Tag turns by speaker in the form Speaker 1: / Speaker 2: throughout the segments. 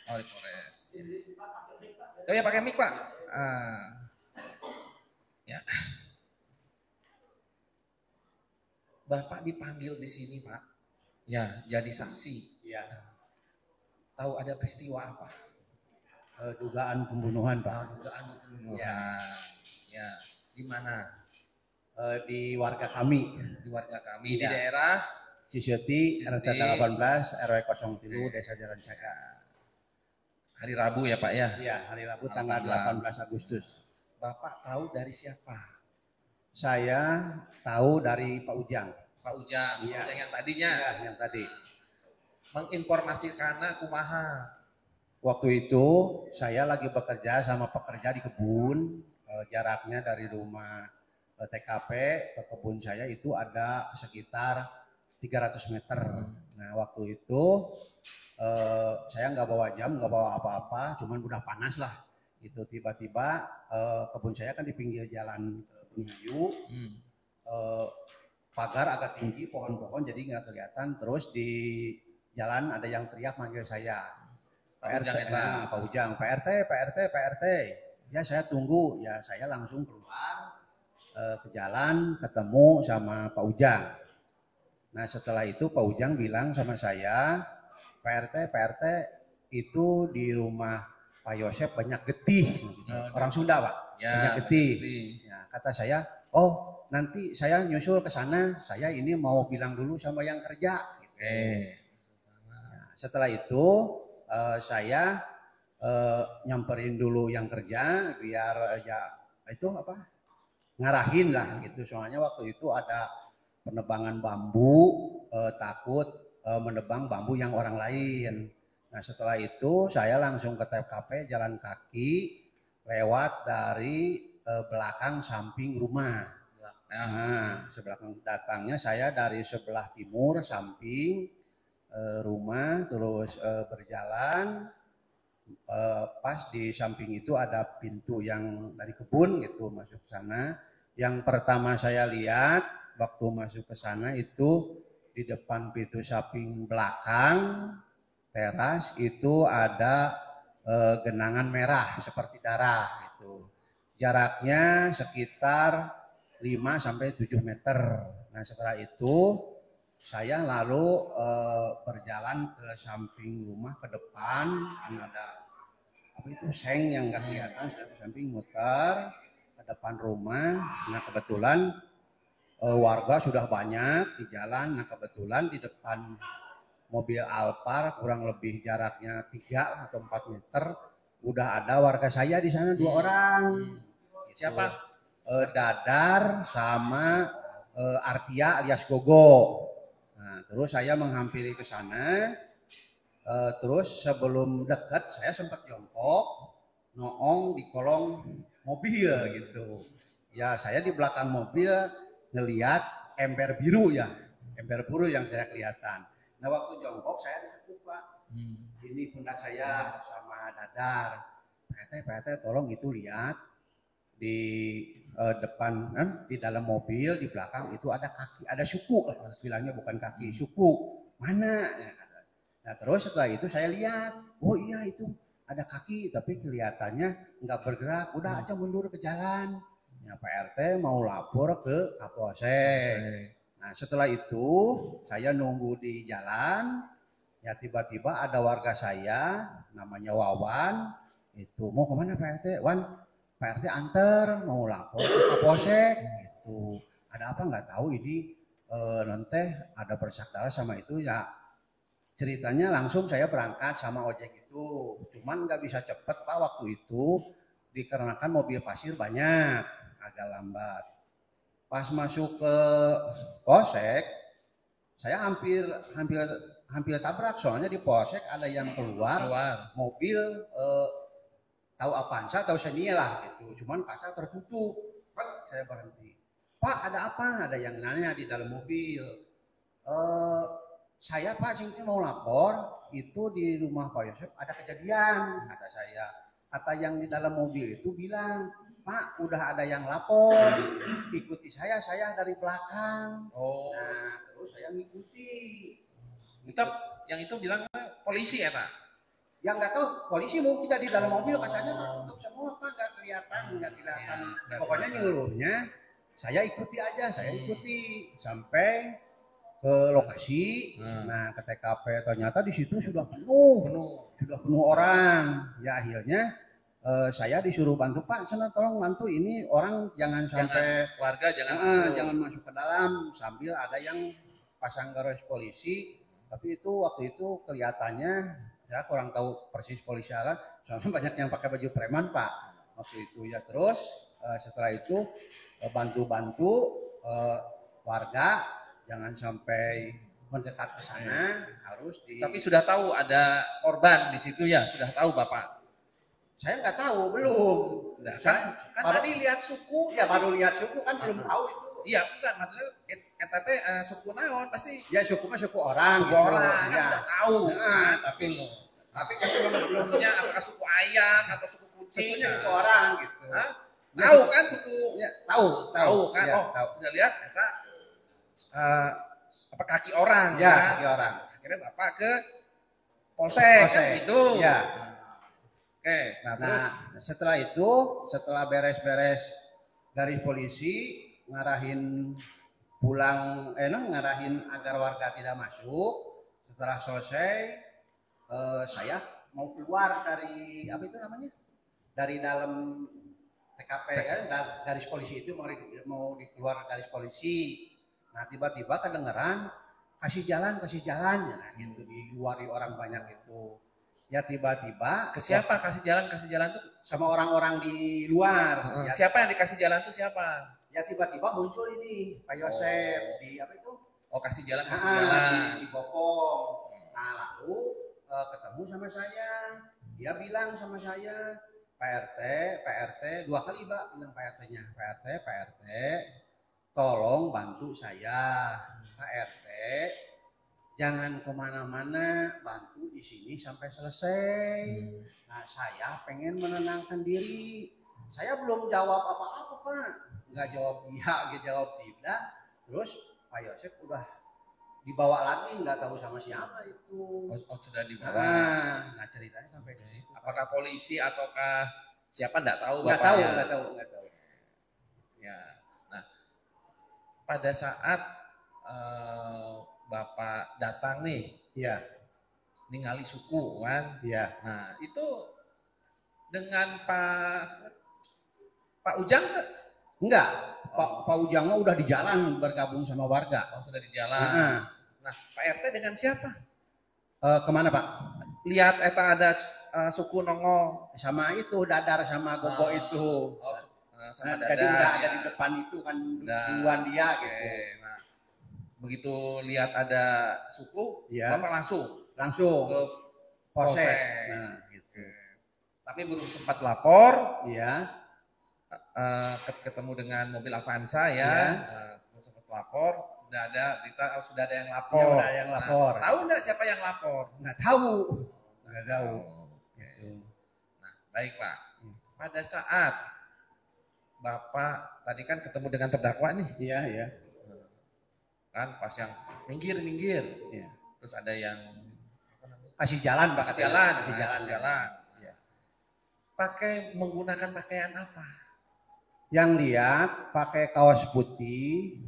Speaker 1: Oh, di Polres. Oh ya pakai mic Pak. Ya. Bapak dipanggil di sini Pak. Ya, jadi saksi.
Speaker 2: Ya.
Speaker 1: Tahu ada peristiwa apa?
Speaker 2: Dugaan pembunuhan Pak.
Speaker 1: Dugaan pembunuhan. Ya. Di mana?
Speaker 2: Di warga kami.
Speaker 1: Di warga kami. Di daerah
Speaker 2: Cisioti, RT 18, RW 03, Desa Jalan Caka.
Speaker 1: Hari Rabu ya Pak ya?
Speaker 2: Iya, hari Rabu tanggal 18 Agustus.
Speaker 1: Bapak tahu dari siapa?
Speaker 2: Saya tahu dari Pak Ujang.
Speaker 1: Pak Ujang, ya. Ujang yang tadinya?
Speaker 2: Iya, yang tadi.
Speaker 1: Menginformasikan kumaha.
Speaker 2: Waktu itu saya lagi bekerja sama pekerja di kebun, jaraknya dari rumah TKP ke kebun saya itu ada sekitar 300 meter. Nah waktu itu saya nggak bawa jam, nggak bawa apa-apa, cuman udah panas lah. Itu tiba-tiba kebun saya kan di pinggir jalan Bunayu, pagar agak tinggi, pohon-pohon jadi nggak kelihatan. Terus di jalan ada yang teriak manggil saya, Pak RT, Pak Ujang, Pak RT, Pak RT, Pak RT. Ya saya tunggu, ya saya langsung keluar ke jalan, ketemu sama Pak Ujang. Nah setelah itu Pak Ujang bilang sama saya, Pak RT itu di rumah Pak Yosep banyak getih, orang Sunda Pak, ya, banyak getih. Ya, kata saya, oh nanti saya nyusul ke sana, saya ini mau bilang dulu sama yang kerja. Gitu. Nah, setelah itu saya nyamperin dulu yang kerja biar ya itu apa ngarahin lah gitu. Soalnya waktu itu ada penebangan bambu, takut menebang bambu yang orang lain. Nah setelah itu saya langsung ke TKP jalan kaki lewat dari belakang samping rumah. Nah sebelakang datangnya saya dari sebelah timur samping rumah terus berjalan. Pas di samping itu ada pintu yang dari kebun gitu masuk ke sana. Yang pertama saya lihat waktu masuk ke sana itu di depan pintu samping belakang teras itu ada genangan merah seperti darah itu. Jaraknya sekitar 5 sampai 7 meter. Nah, setelah itu saya lalu berjalan ke samping rumah ke depan, ada apa itu seng yang nggak kelihatan, saya ke samping muter ke depan rumah. Nah kebetulan warga sudah banyak di jalan. Nah kebetulan di depan mobil Alphard kurang lebih jaraknya 3 atau 4 meter udah ada warga saya di sana 2 orang. Siapa? Dadar sama Artia alias Gogo. Nah, terus saya menghampiri ke sana. Terus sebelum dekat saya sempat jongkok, noong di kolong mobil gitu. Ya saya di belakang mobil ngelihat ember biru ya, ember biru yang saya kelihatan. Nah waktu jongkok saya takut Pak. Ini pundak saya sama Dadar. PT tolong itu lihat di depan kan di dalam mobil di belakang itu ada kaki, ada suku, bilangnya bukan kaki, suku. Mana? Nah terus setelah itu saya lihat, oh iya itu ada kaki tapi kelihatannya nggak bergerak, udah aja mundur ke jalan. Ya Pak RT mau lapor ke Kapolsek. Nah setelah itu saya nunggu di jalan, ya tiba-tiba ada warga saya namanya Wawan, itu mau kemana Pak RT? Wan, Pak RT anter mau lapor ke Kapolsek. Gitu. Ada apa nggak tahu ini nanti ada bersak darah sama itu ya. Ceritanya langsung saya berangkat sama ojek itu, cuman nggak bisa cepet Pak waktu itu dikarenakan mobil pasir banyak, agak lambat. Pas masuk ke polsek, saya hampir tabrak soalnya di polsek ada yang keluar. Mobil tahu Avanza, tahu Xenia lah gitu, cuman kaca tertutup. Saya berhenti. Pak ada apa? Ada yang nanya di dalam mobil. Saya Pak Singti mau lapor itu di rumah Pak Yosef ada kejadian, kata saya. Kata yang di dalam mobil itu bilang, Pak udah ada yang lapor, ikuti saya dari belakang. Oh. Nah terus saya ngikuti.
Speaker 1: Itu yang itu bilang polisi ya Pak?
Speaker 2: Ya nggak tahu, polisi mungkin di dalam mobil kacanya tertutup semua Pak, nggak kelihatan. Pokoknya nyuruhnya saya ikuti aja, saya ikuti sampai ke lokasi. Nah, ke TKP ternyata di situ sudah penuh orang. Ya akhirnya saya disuruh bantu, Pak, sana tolong bantu ini orang jangan sampai
Speaker 1: warga
Speaker 2: jangan masuk ke dalam, sambil ada yang pasang garis polisi. Tapi itu waktu itu kelihatannya saya kurang tahu persis polisi ala, soalnya banyak yang pakai baju preman Pak waktu itu ya. Terus setelah itu bantu-bantu warga jangan sampai mendekat ke sana, harus
Speaker 1: Tapi sudah tahu ada korban di situ ya, sudah tahu Bapak?
Speaker 2: Saya nggak tahu, belum.
Speaker 1: Nah, kan tadi lihat suku.
Speaker 2: Ya baru lihat suku kan belum tahu itu.
Speaker 1: Iya, bukan maksudnya eta teh suku naon pasti.
Speaker 2: Ya suku mah suku orang.
Speaker 1: Suku gitu. Orang kan sudah tahu. Nah, tapi lo. Tapi kan belumnya apakah suku ayam atau suku kucing?
Speaker 2: Sukunya suku orang gitu.
Speaker 1: Hah? Tahu kan suku?
Speaker 2: Ya, tahu
Speaker 1: kan.
Speaker 2: Ya,
Speaker 1: tahu. Sudah lihat eta apa kaki orang
Speaker 2: ya, kaki orang.
Speaker 1: Akhirnya Bapak ke polsek kan gitu.
Speaker 2: Ya.
Speaker 1: Oke,
Speaker 2: setelah itu, setelah beres-beres dari polisi ngarahin pulang, ngarahin agar warga tidak masuk. Setelah selesai, saya mau keluar dari apa itu namanya? Dari dalam TKP ya, garis polisi itu mau dikeluar garis polisi. Nah tiba-tiba kedengeran kasih jalan, nah, gitu diluari orang banyak itu. Ya tiba-tiba
Speaker 1: ke siapa kasih jalan tuh?
Speaker 2: Sama orang-orang di luar.
Speaker 1: Ya, siapa yang dikasih jalan tuh siapa?
Speaker 2: Ya tiba-tiba muncul ini Pak Yosef di apa itu?
Speaker 1: Oh kasih jalan
Speaker 2: di Bopong. Nah lalu ketemu sama saya, dia bilang sama saya, Pak RT 2 kali Pak bilang Pak RT, tolong bantu saya, Pak RT. Jangan kemana-mana, bantu di sini sampai selesai. Nah, saya pengen menenangkan diri. Saya belum jawab apa-apa, Pak. Nggak jawab iya, nggak jawab tidak. Terus Pak Yosef udah dibawa lagi, nggak tahu sama siapa itu.
Speaker 1: Oh sudah dibawa.
Speaker 2: Nah ceritanya sampai ke situ.
Speaker 1: Apakah polisi ataukah siapa nggak tahu?
Speaker 2: Nggak tahu.
Speaker 1: Ya. Nah, pada saat Bapak datang nih,
Speaker 2: ya,
Speaker 1: ningali suku kan,
Speaker 2: ya.
Speaker 1: Nah itu dengan Pak Ujang tuh?
Speaker 2: Enggak, Pak Ujang udah di jalan bergabung sama warga.
Speaker 1: Oh sudah di jalan. Nah Pak RT dengan siapa?
Speaker 2: Kemana Pak?
Speaker 1: Lihat eta ada suku nongol.
Speaker 2: Sama itu Dadar sama Gogo itu.
Speaker 1: Sama Dadar.
Speaker 2: Jadi udah ada di depan itu kan duluan dia gitu.
Speaker 1: Nah, begitu lihat ada suku,
Speaker 2: ya.
Speaker 1: Bapak langsung
Speaker 2: ke polsek.
Speaker 1: Nah, gitu. Tapi belum sempat lapor.
Speaker 2: Iya.
Speaker 1: Ketemu dengan mobil Avanza ya. Belum sempat lapor. Sudah ada berita, sudah ada yang lapor.
Speaker 2: Ya, udah ada yang lapor.
Speaker 1: Nah, tahu nggak siapa yang lapor?
Speaker 2: Nggak tahu.
Speaker 1: Nah, baik Pak. Pada saat Bapak tadi kan ketemu dengan terdakwa nih.
Speaker 2: Iya.
Speaker 1: Kan pas yang minggir.
Speaker 2: Ya.
Speaker 1: Terus ada yang
Speaker 2: kasih jalan, Pak.
Speaker 1: Kasih jalan. Ya. Pakai menggunakan pakaian apa?
Speaker 2: Yang lihat pakai kaos putih,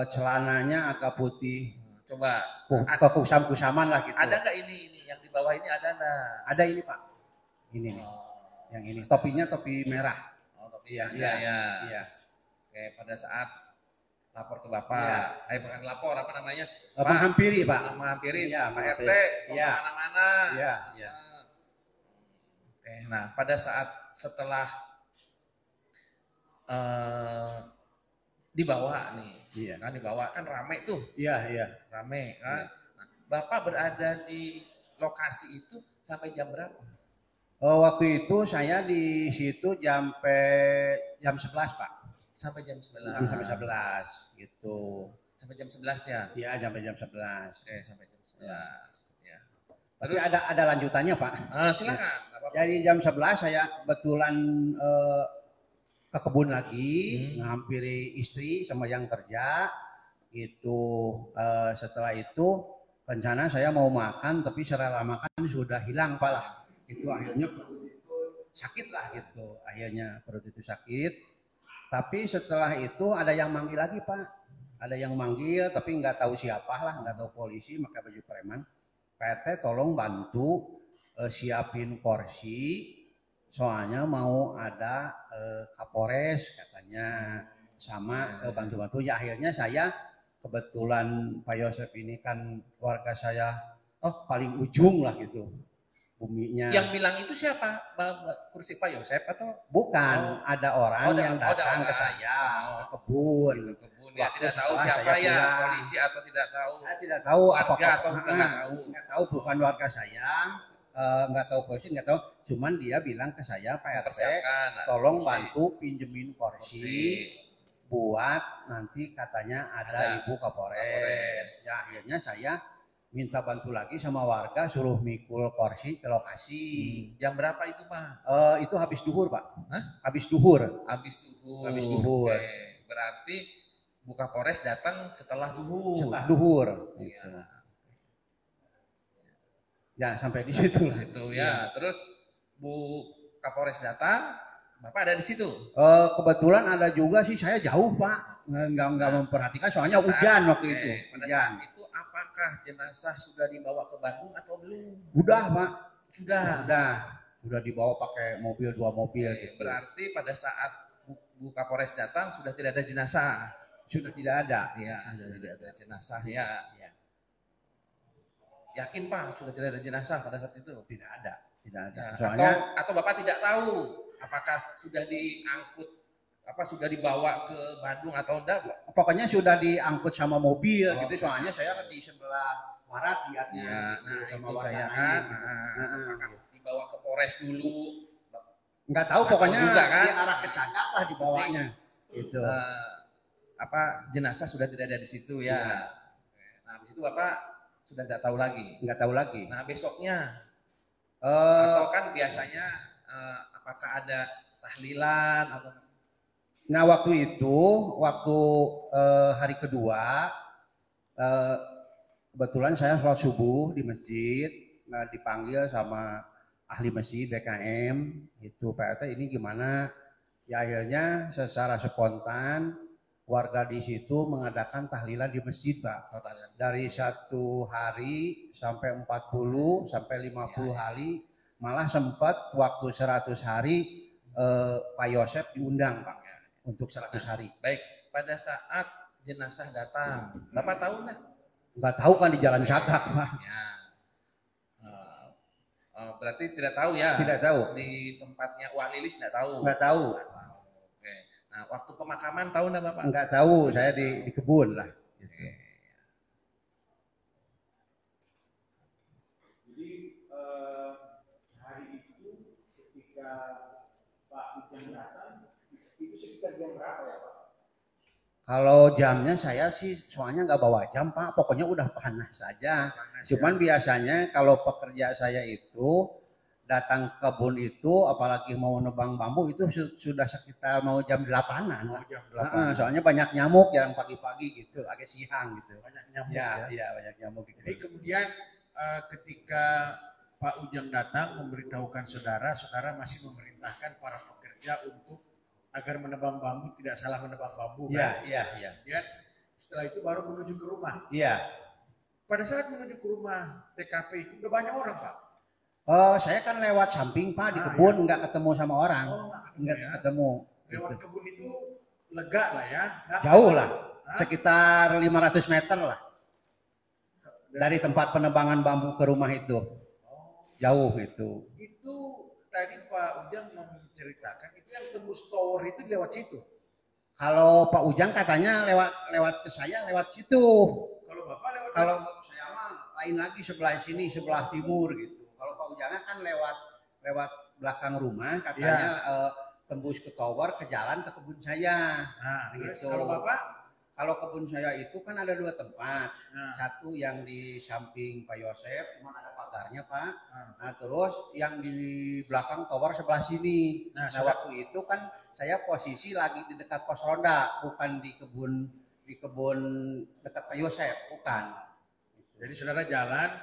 Speaker 2: celananya agak putih.
Speaker 1: Coba
Speaker 2: kekusam-kusaman lah gitu.
Speaker 1: Ada nggak ini yang di bawah ini ada nggak?
Speaker 2: Ada ini Pak. Ini nih. Yang ini topinya topi merah.
Speaker 1: Oh topi ya. Iya. Oke, pada saat lapor ke Bapak, bukan lapor apa namanya?
Speaker 2: Menghampiri Pak.
Speaker 1: Menghampiri
Speaker 2: ya,
Speaker 1: Pak RT kemana-mana.
Speaker 2: Iya.
Speaker 1: Oke, nah pada saat setelah dibawa nih, kan dibawa kan rame tuh.
Speaker 2: Iya.
Speaker 1: Rame kan. Nah, Bapak berada di lokasi itu sampai jam berapa?
Speaker 2: Waktu itu saya di situ sampai jam 11 Pak.
Speaker 1: Sampai jam 11.
Speaker 2: Sampai 11 gitu.
Speaker 1: Sampai jam 11 ya?
Speaker 2: Iya sampai jam 11.
Speaker 1: Oke sampai jam 11. Ya.
Speaker 2: Tapi ada lanjutannya Pak.
Speaker 1: Silakan.
Speaker 2: Jadi jam 11 saya kebetulan ke kebun lagi, menghampiri istri sama yang kerja. Itu setelah itu rencana saya mau makan tapi selera makan sudah hilang Pak lah. Itu akhirnya perut itu sakit lah gitu. Akhirnya perut itu sakit. Tapi setelah itu ada yang manggil lagi Pak. Ada yang manggil tapi nggak tahu siapa lah, nggak tahu polisi, pakai baju preman. Pak RT tolong bantu siapin kursi. Soalnya mau ada Kapolres katanya sama bantu-bantu. Ya akhirnya saya kebetulan Pak Yosep ini kan keluarga saya paling ujung lah gitu buminya.
Speaker 1: Yang bilang itu siapa? Kursi Pak Yosep atau?
Speaker 2: Bukan, ada orang yang datang ke saya ke kebun.
Speaker 1: Ya, tidak tahu siapa ya, polisi atau tidak tahu.
Speaker 2: Saya tidak tahu
Speaker 1: warga atau
Speaker 2: nggak tahu bukan warga saya, nggak tahu polisi, nggak tahu. Cuman dia bilang ke saya, Pak RT, tolong bantu pinjemin kursi buat nanti katanya ada Ibu Kapolres. Ya akhirnya saya minta bantu lagi sama warga, suruh mikul kursi ke lokasi.
Speaker 1: Jam berapa itu Pak?
Speaker 2: Itu habis duhur Pak.
Speaker 1: Hah?
Speaker 2: Habis duhur.
Speaker 1: Habis duhur.
Speaker 2: Habis duhur.
Speaker 1: Oke. Berarti Bu Kapolres datang setelah duhur.
Speaker 2: Setelah duhur.
Speaker 1: Iya.
Speaker 2: Gitu. Ya sampai di situ.
Speaker 1: Ya. Terus Bu Kapolres datang, Bapak ada di situ?
Speaker 2: Kebetulan ada juga sih, saya jauh Pak. Nggak memperhatikan soalnya hujan waktu itu.
Speaker 1: Pada saat itu apakah jenazah sudah dibawa ke Bandung atau belum?
Speaker 2: Udah Pak. Sudah dibawa pakai mobil, 2 mobil. Gitu.
Speaker 1: Berarti pada saat Bu Kapolres datang sudah tidak ada jenazah?
Speaker 2: Sudah tidak ada.
Speaker 1: Iya, sudah tidak ada jenazah ya. Yakin Pak sudah tidak ada jenazah pada saat itu?
Speaker 2: Tidak ada.
Speaker 1: Ya,
Speaker 2: soalnya
Speaker 1: atau Bapak tidak tahu apakah sudah diangkut, sudah dibawa ke Bandung atau enggak?
Speaker 2: Pokoknya sudah diangkut sama mobil gitu. Soalnya saya di sebelah barat lihatnya.
Speaker 1: Sama saya kan. Apakah dibawa ke Polres dulu?
Speaker 2: Nggak tahu pokoknya
Speaker 1: juga, kan?
Speaker 2: Di arah ke Cagak lah dibawanya. Gitu.
Speaker 1: Jenazah sudah tidak ada di situ ya. Nah, habis itu Bapak sudah nggak tahu lagi.
Speaker 2: Nggak tahu lagi.
Speaker 1: Nah, besoknya atau kan biasanya apakah ada tahlilan atau?
Speaker 2: Nah, waktu hari kedua kebetulan saya sholat subuh di masjid, dipanggil sama ahli masjid DKM itu, Pak RT ini gimana? Ya akhirnya secara spontan warga di situ mengadakan tahlilan di masjid Pak. Dari 1 hari sampai 40 sampai 50 hari, malah sempat waktu 100 hari Pak Yosep diundang Pak untuk 100 hari.
Speaker 1: Baik, pada saat jenazah datang, Bapak tahu nggak?
Speaker 2: Nggak tahu kan di Jalan Cagak Pak.
Speaker 1: Ya. Berarti tidak tahu ya?
Speaker 2: Tidak tahu.
Speaker 1: Di tempatnya Wak Lilis tidak tahu?
Speaker 2: Nggak tahu.
Speaker 1: Oke. Nah, waktu pemakaman tahu nggak Bapak?
Speaker 2: Nggak tahu, saya di kebun lah.
Speaker 1: Oke.
Speaker 3: Jadi hari itu ketika Pak Ujang datang, itu sekitar jam berapa ya Pak?
Speaker 2: Kalau jamnya saya sih soalnya nggak bawa jam Pak, pokoknya udah panas saja. Cuman biasanya kalau pekerja saya itu datang ke kebun itu, apalagi mau nebang bambu itu sudah sekitar mau jam 8-an.
Speaker 3: Jam 8.
Speaker 2: Soalnya banyak nyamuk yang pagi-pagi gitu, agak siang gitu.
Speaker 3: Banyak nyamuk
Speaker 2: Iya, banyak nyamuk gitu.
Speaker 3: Jadi kemudian ketika Pak Ujang datang memberitahukan saudara masih memerintahkan para pekerja untuk agar menebang bambu tidak salah menebang bambu kan?
Speaker 2: Iya.
Speaker 3: Kemudian setelah itu baru menuju ke rumah.
Speaker 2: Iya.
Speaker 3: Pada saat menuju ke rumah TKP itu udah banyak orang Pak?
Speaker 2: Saya kan lewat samping Pak di kebun, nggak ketemu sama orang. Nggak ketemu.
Speaker 3: Lewat kebun itu lega lah ya?
Speaker 2: Jauh lah, sekitar 500 meter lah. Dari tempat penebangan bambu ke rumah itu. Jauh itu.
Speaker 3: Itu tadi Pak Ujang menceritakan itu yang tembus tower itu lewat situ.
Speaker 2: Kalau Pak Ujang katanya lewat ke saya lewat situ.
Speaker 3: Kalau Bapak lewat
Speaker 2: kalau saya mah lain lagi sebelah sini, sebelah timur gitu. Kalau Pak Ujang kan lewat belakang rumah katanya tembus ke tower, ke jalan ke kebun saya.
Speaker 3: Nah,
Speaker 2: gitu.
Speaker 3: Kalau Bapak?
Speaker 2: Kalau kebun saya itu kan ada 2 tempat. Satu yang di samping Pak Yosep, cuma ada pagarnya Pak. Nah terus yang di belakang tower sebelah sini. Nah waktu itu kan saya posisi lagi di dekat pos ronda, bukan di kebun dekat Pak Yosep, bukan.
Speaker 3: Jadi saudara jalan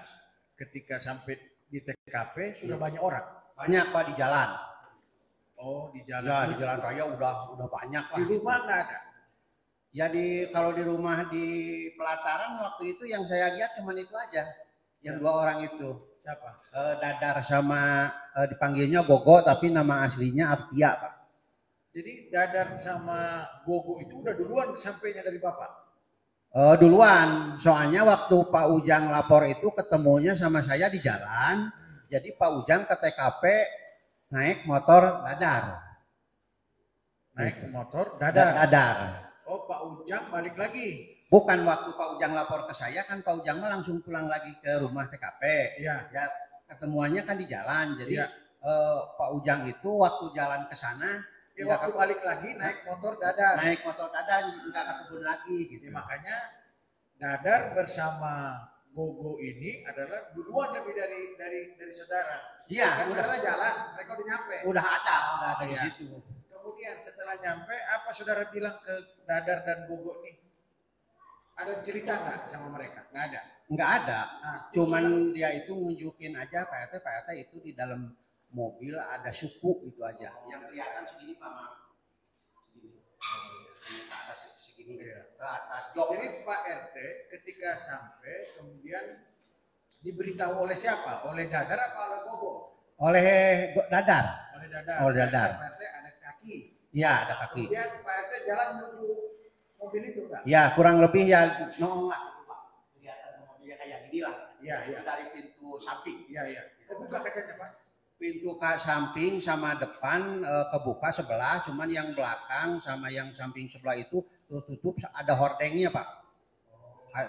Speaker 3: ketika sampai di TKP sudah banyak orang.
Speaker 2: Banyak Pak di jalan.
Speaker 3: Oh, di jalan.
Speaker 2: Ya, di jalan raya udah banyak lah.
Speaker 3: Di rumah nggak ada.
Speaker 2: Ya kalau di rumah di pelataran waktu itu yang saya lihat cuma itu aja. Yang 2 orang itu.
Speaker 3: Siapa?
Speaker 2: Dadar sama dipanggilnya Gogo tapi nama aslinya Artia, Pak.
Speaker 3: Jadi Dadar sama Gogo itu udah duluan sampainya dari Bapak?
Speaker 2: Duluan, soalnya waktu Pak Ujang lapor itu ketemunya sama saya di jalan. Jadi Pak Ujang ke TKP naik motor Dadar.
Speaker 3: Naik motor Dadar.
Speaker 2: Dadar.
Speaker 3: Oh, Pak Ujang balik lagi.
Speaker 2: Bukan waktu Pak Ujang lapor ke saya kan Pak Ujang langsung pulang lagi ke rumah TKP.
Speaker 3: Iya.
Speaker 2: Ya ketemuannya kan di jalan. Jadi
Speaker 3: Iya.
Speaker 2: Pak Ujang itu waktu jalan ke sana
Speaker 3: Waktu balik lagi naik motor Dadar.
Speaker 2: Naik motor Dadar nggak ke kebun lagi gitu.
Speaker 3: Makanya Dadar bersama Gogo ini adalah duluan lebih dari saudara.
Speaker 2: Iya,
Speaker 3: kan saudara jalan, mereka udah nyampe.
Speaker 2: Udah ada di
Speaker 3: Iya.
Speaker 2: situ.
Speaker 3: Kemudian setelah nyampe, apa saudara bilang ke Dadar dan Gogo nih? Ada cerita nggak sama mereka? Nggak ada.
Speaker 2: Nggak ada.
Speaker 3: Nah,
Speaker 2: Cuman dia itu nunjukin aja Pak RT itu di dalam mobil ada suku itu aja. Yang kelihatan segini Pak, maaf. Segini. Ke atas segini ke atas jok.
Speaker 3: Jadi Pak RT ketika sampai kemudian diberitahu oleh siapa? Oleh Dadar apa oleh Gogo?
Speaker 2: Oleh Dadar.
Speaker 3: Oleh Dadar.
Speaker 2: Oleh Dadar.
Speaker 3: Pak RT ada kaki.
Speaker 2: Iya, ada kaki.
Speaker 3: Kemudian Pak RT jalan menuju mobil itu kan?
Speaker 2: Ya, kurang lebih ya nongol lah. Kelihatan mobilnya kayak gini lah.
Speaker 3: Iya, iya.
Speaker 2: Dari pintu samping.
Speaker 3: Iya, iya. Kebuka kacanya Pak?
Speaker 2: Pintu ke samping sama depan kebuka sebelah, cuman yang belakang sama yang samping sebelah itu tutup ada hordengnya Pak.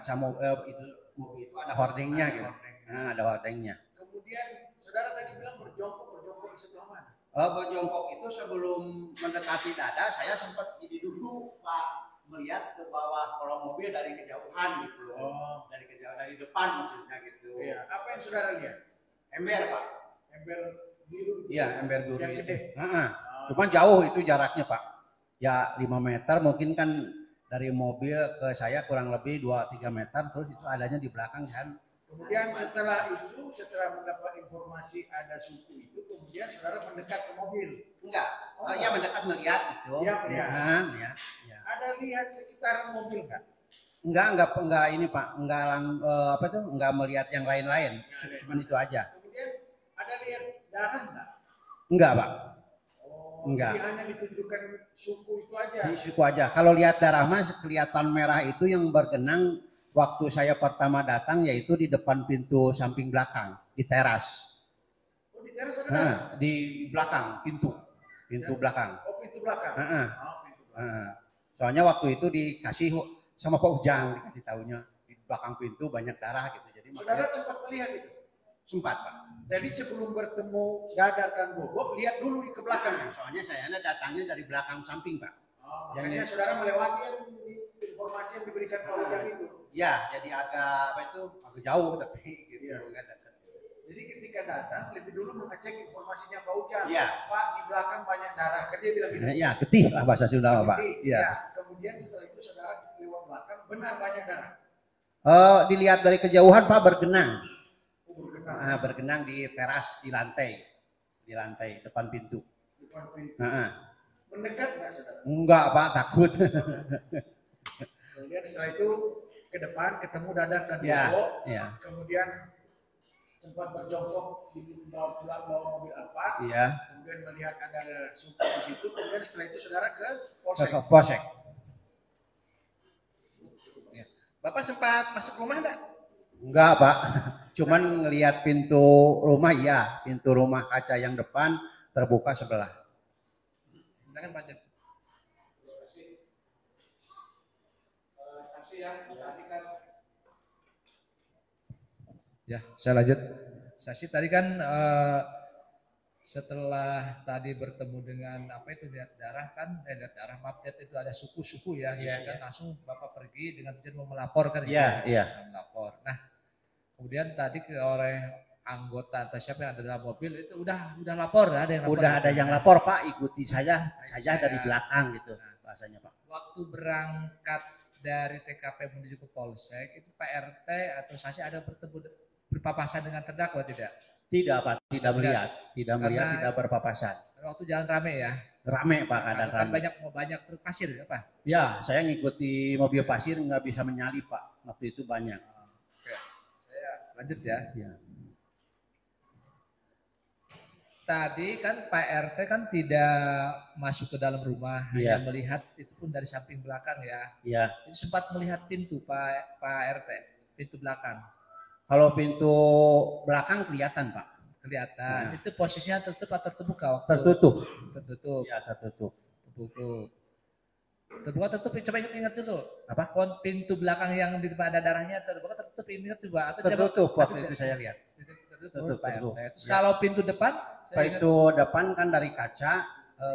Speaker 2: Sama itu mobil itu ada hordengnya gitu. Nah, ada hordengnya.
Speaker 3: Kemudian saudara tadi bilang berjongkok di sebelah mana?
Speaker 2: Berjongkok itu sebelum mendekati dada saya sempat jadi duduk Pak, melihat ke bawah kolong mobil dari kejauhan gitu.
Speaker 3: Oh,
Speaker 2: dari kejauhan dari depan maksudnya gitu.
Speaker 3: iya. Apa yang saudara lihat?
Speaker 2: Ember Pak.
Speaker 3: Ember biru.
Speaker 2: Iya, ember biru
Speaker 3: Yang
Speaker 2: itu.
Speaker 3: gede.
Speaker 2: Cuman jauh itu jaraknya Pak. Ya 5 meter mungkin kan dari mobil ke saya kurang lebih 2-3 meter, terus itu adanya di belakang kan.
Speaker 3: Kemudian setelah mendapat informasi ada suku itu, kemudian saudara mendekat ke mobil.
Speaker 2: Enggak, ya mendekat melihat gitu.
Speaker 3: Iya, melihat.
Speaker 2: Ya.
Speaker 3: Ada lihat sekitaran mobil nggak?
Speaker 2: Enggak ini Pak, enggak melihat yang lain-lain. Cuman itu aja.
Speaker 3: Kemudian ada lihat darah nggak?
Speaker 2: Enggak Pak.
Speaker 3: Oh,
Speaker 2: Enggak.
Speaker 3: jadi hanya ditunjukkan suku itu aja.
Speaker 2: Di suku aja. Kalau lihat darah mah kelihatan merah itu yang bergenang waktu saya pertama datang yaitu di depan pintu samping belakang, di teras.
Speaker 3: Oh, di teras ada darah?
Speaker 2: Di belakang pintu belakang.
Speaker 3: Oh, pintu belakang.
Speaker 2: Oh,
Speaker 3: pintu belakang.
Speaker 2: Soalnya waktu itu dikasih sama Pak Ujang, dikasih tahunya di belakang pintu banyak darah gitu. Jadi
Speaker 3: Saudara sempat melihat itu?
Speaker 2: Sempat Pak.
Speaker 3: Jadi sebelum bertemu Dadar dan Gogo, lihat dulu di ke belakang.
Speaker 2: Soalnya saya datangnya dari belakang samping Pak.
Speaker 3: Oh, makanya saudara melewati yang informasi yang diberikan Pak Ujang itu.
Speaker 2: Ya, jadi agak agak jauh tapi gitu.
Speaker 3: Iya. Jadi ketika datang lebih dulu mengecek informasinya Pak Ujang.
Speaker 2: Iya.
Speaker 3: Pak, di belakang banyak darah. Kan dia bilang gitu.
Speaker 2: Ya, getih lah bahasa Sunda Pak.
Speaker 3: Iya. Kemudian setelah itu saudara lewat belakang, benar banyak darah.
Speaker 2: Dilihat dari kejauhan Pak bergenang.
Speaker 3: Bergenang.
Speaker 2: Bergenang di teras di lantai depan pintu.
Speaker 3: Depan pintu. Mendekat nggak saudara?
Speaker 2: Enggak Pak, takut.
Speaker 3: Kemudian setelah itu ke depan ketemu Dadar dan
Speaker 2: Ya,
Speaker 3: Gogo.
Speaker 2: ya.
Speaker 3: Kemudian sempat berjongkok di bawah mobil Alphard.
Speaker 2: Iya.
Speaker 3: Kemudian melihat ada suku di situ. Kemudian setelah itu saudara ke polsek.
Speaker 2: Ke polsek.
Speaker 1: Bapak sempat masuk rumah enggak?
Speaker 2: Enggak Pak, cuman ngelihat pintu rumah ya, pintu rumah kaca yang depan terbuka sebelah.
Speaker 1: Silakan Pak Jen. Saksi yang tadi kan. Ya, saya lanjut. Saksi tadi kan setelah tadi bertemu dengan apa itu lihat darah kan, lihat darah maaf lihat itu ada suku-suku ya,
Speaker 2: Iya,
Speaker 1: gitu kan langsung Bapak pergi dengan tujuan mau melaporkan
Speaker 2: Iya, iya.
Speaker 1: melapor. Nah, kemudian tadi oleh anggota atau siapa yang ada dalam mobil itu udah lapor, ada yang lapor.
Speaker 2: Udah ada yang lapor Pak, ikuti saya dari belakang gitu bahasanya Pak.
Speaker 1: Waktu berangkat dari TKP menuju ke Polsek itu Pak RT atau saksi ada bertemu berpapasan dengan terdakwa tidak?
Speaker 2: Tidak Pak, tidak melihat,
Speaker 1: Karena-
Speaker 2: tidak berpapasan.
Speaker 1: Waktu jalan rame ya.
Speaker 2: Rame Pak, kadang
Speaker 1: Kan
Speaker 2: rame.
Speaker 1: banyak truk pasir apa?
Speaker 2: Ya, saya ngikuti mobil pasir nggak bisa menyalip Pak. Waktu itu banyak.
Speaker 1: Oke. Saya lanjut ya.
Speaker 2: Ya.
Speaker 1: Tadi kan Pak RT kan tidak masuk ke dalam rumah,
Speaker 2: Iya.
Speaker 1: hanya melihat itu pun dari samping belakang ya.
Speaker 2: Ya.
Speaker 1: Itu sempat melihat pintu Pak RT, pintu belakang
Speaker 2: Kalau pintu belakang kelihatan Pak.
Speaker 1: kelihatan.
Speaker 2: Nah.
Speaker 1: Itu posisinya tertutup atau terbuka waktu?
Speaker 2: Tertutup.
Speaker 1: Tertutup.
Speaker 2: Ya, tertutup.
Speaker 1: Tertutup. Terbuka tertutup. Coba ingat dulu.
Speaker 2: Apa?
Speaker 1: Pintu belakang yang di depan ada darahnya terbuka tertutup ini terbuka atau
Speaker 2: Tertutup waktu itu saya lihat.
Speaker 1: Tertutup. Pak
Speaker 2: Tertutup.
Speaker 1: RT. Terus kalau pintu depan?
Speaker 2: Pintu depan kan dari kaca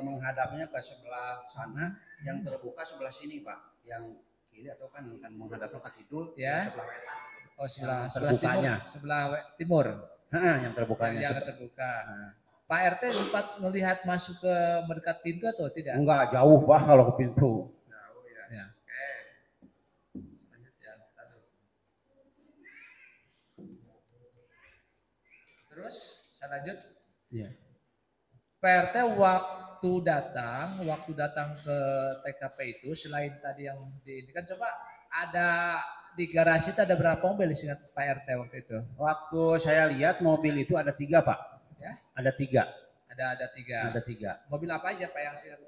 Speaker 2: menghadapnya ke sebelah sana, yang terbuka sebelah sini Pak. Yang kiri atau kan menghadapnya ke kidul,
Speaker 1: Ya.
Speaker 2: sebelah wetan.
Speaker 1: Oh sebelah
Speaker 2: terbukanya.
Speaker 1: timur, sebelah timur.
Speaker 2: Yang terbukanya.
Speaker 1: Yang terbuka.
Speaker 2: Nah.
Speaker 1: Pak RT sempat melihat masuk ke mendekat pintu atau tidak?
Speaker 2: Enggak, jauh Pak kalau ke pintu.
Speaker 1: Jauh ya. Oke. Lanjut ya. Terus saya lanjut.
Speaker 2: Iya.
Speaker 1: Pak RT waktu datang ke TKP itu selain tadi yang di ini kan coba ada di garasi itu ada berapa mobil seingat Pak RT waktu itu?
Speaker 2: Waktu saya lihat mobil itu ada 3 Pak.
Speaker 1: Ya?
Speaker 2: Ada 3.
Speaker 1: Ada 3.
Speaker 2: Ada 3.
Speaker 1: Mobil apa aja Pak yang satu?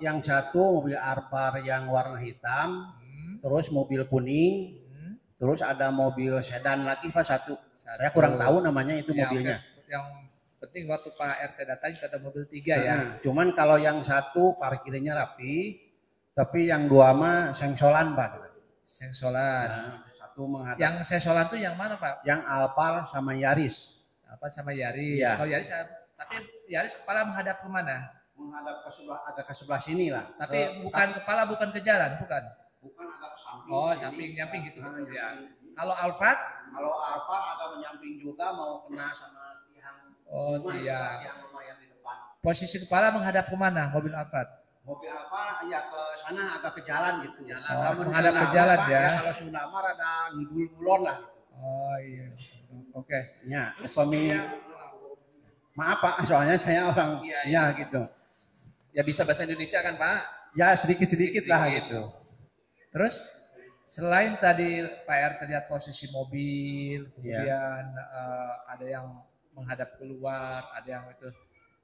Speaker 2: Yang satu mobil Alphard yang warna hitam, terus mobil kuning, terus ada mobil sedan lagi Pak satu. Saya kurang tahu namanya itu
Speaker 1: ya,
Speaker 2: mobilnya.
Speaker 1: Oke. Yang penting waktu Pak RT datang ada mobil 3 ya.
Speaker 2: Cuman kalau yang satu parkirnya rapi, tapi yang 2 mah sengsolan Pak.
Speaker 1: Sengsolan.
Speaker 2: Satu menghadap.
Speaker 1: Yang sengsolan tuh yang mana Pak?
Speaker 2: Yang Alphard sama Yaris.
Speaker 1: Apa sama Yaris?
Speaker 2: Ya.
Speaker 1: Kalau Yaris, tapi Yaris kepala menghadap ke mana?
Speaker 2: Menghadap ke sebelah, agak ke sebelah sini lah.
Speaker 1: Tapi bukan kepala, bukan ke jalan, bukan?
Speaker 2: Bukan, agak ke samping.
Speaker 1: Oh, samping-nyamping gitu. Ya.
Speaker 2: Nyamping.
Speaker 1: Kalau Alphard?
Speaker 2: Kalau Alphard agak menyamping juga, mau kena sama tiang. Tiang lumayan di depan.
Speaker 1: Posisi kepala menghadap ke mana mobil Alphard?
Speaker 2: Mobil Alphard ya ke sana, agak ke jalan gitu.
Speaker 1: Menghadap ke jalan ya.
Speaker 2: Kalau Sundamar ada ngidul-ngulon lah.
Speaker 1: Oh iya. Oke.
Speaker 2: Ya, maaf Pak, soalnya saya orang gitu.
Speaker 1: Ya bisa bahasa Indonesia kan Pak?
Speaker 2: Ya sedikit-sedikit lah gitu.
Speaker 1: Terus selain tadi Pak RT lihat posisi mobil, kemudian ada yang menghadap keluar, ada yang itu.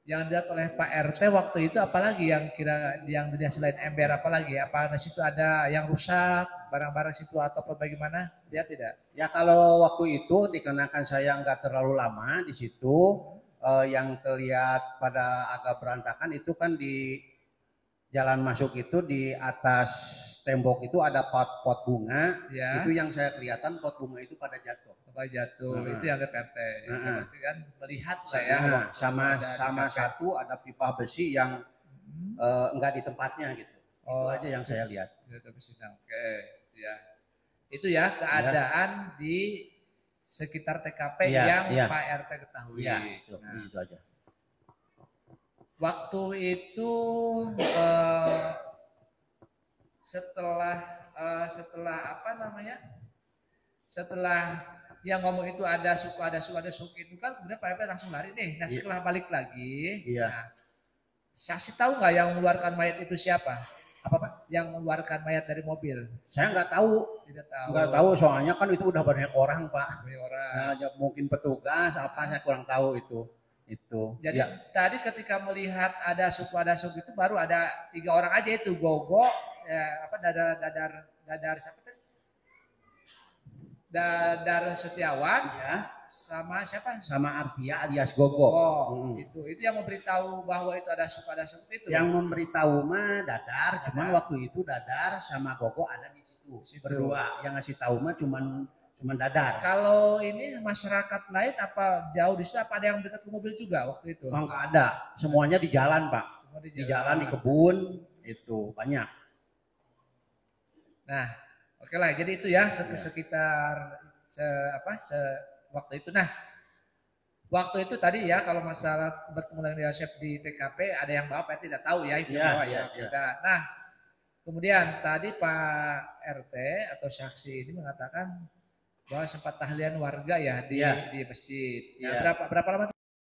Speaker 1: Yang dilihat oleh Pak RT waktu itu apalagi yang dilihat selain ember apalagi? Apa di situ ada yang rusak, barang-barang situ atau bagaimana? Lihat tidak?
Speaker 2: Ya kalau waktu itu dikarenakan saya nggak terlalu lama di situ, yang terlihat pada agak berantakan itu kan di jalan masuk itu di atas tembok itu ada pot bunga. Ya. Itu yang saya kelihatan pot bunga itu pada jatuh.
Speaker 1: Itu yang ke RT. Berarti kan melihat saya
Speaker 2: sama satu ada pipa besi yang enggak di tempatnya gitu. Itu aja yang saya lihat.
Speaker 1: Oke, ya. Itu ya keadaan di sekitar TKP yang Pak RT ketahui.
Speaker 2: Iya, itu aja.
Speaker 1: Waktu itu setelah apa namanya? Setelah yang ngomong itu ada suku itu kan kemudian Pak RT langsung lari nih. Nah setelah balik lagi, nah, saksi tahu nggak yang mengeluarkan mayat itu siapa? Apa Pak? Yang mengeluarkan mayat dari mobil?
Speaker 2: Saya nggak tahu.
Speaker 1: Tidak tahu.
Speaker 2: Nggak tahu soalnya kan itu udah banyak orang Pak.
Speaker 1: Banyak orang.
Speaker 2: Nah, mungkin petugas apa saya kurang tahu itu.
Speaker 1: Jadi tadi ketika melihat ada suku itu baru ada 3 orang aja itu Gogo, Dadar siapa tadi? Dadar Setiawan, sama siapa?
Speaker 2: Sama Artia alias Gogo.
Speaker 1: Itu yang memberitahu bahwa itu ada suku itu.
Speaker 2: Yang memberitahu mah Dadar, cuman waktu itu Dadar sama Gogo ada di situ. Berdua. Yang ngasih tahu mah cuman Dadar.
Speaker 1: Kalau ini masyarakat lain apa jauh di situ, apa ada yang dekat ke mobil juga waktu itu?
Speaker 2: Enggak ada, semuanya di jalan Pak. Semua di jalan, di kebun, itu banyak.
Speaker 1: Nah, oke lah, jadi itu ya sekitar waktu itu. Nah, waktu itu tadi ya kalau masalah bertemu dengan Yosef di TKP ada yang bawa, Pak tidak tahu ya itu bawa ya. Nah, kemudian tadi Pak RT atau saksi ini mengatakan bahwa sempat tahlilan warga ya di
Speaker 4: Iya.
Speaker 1: di masjid. Ya,
Speaker 4: Iya.
Speaker 1: berapa lama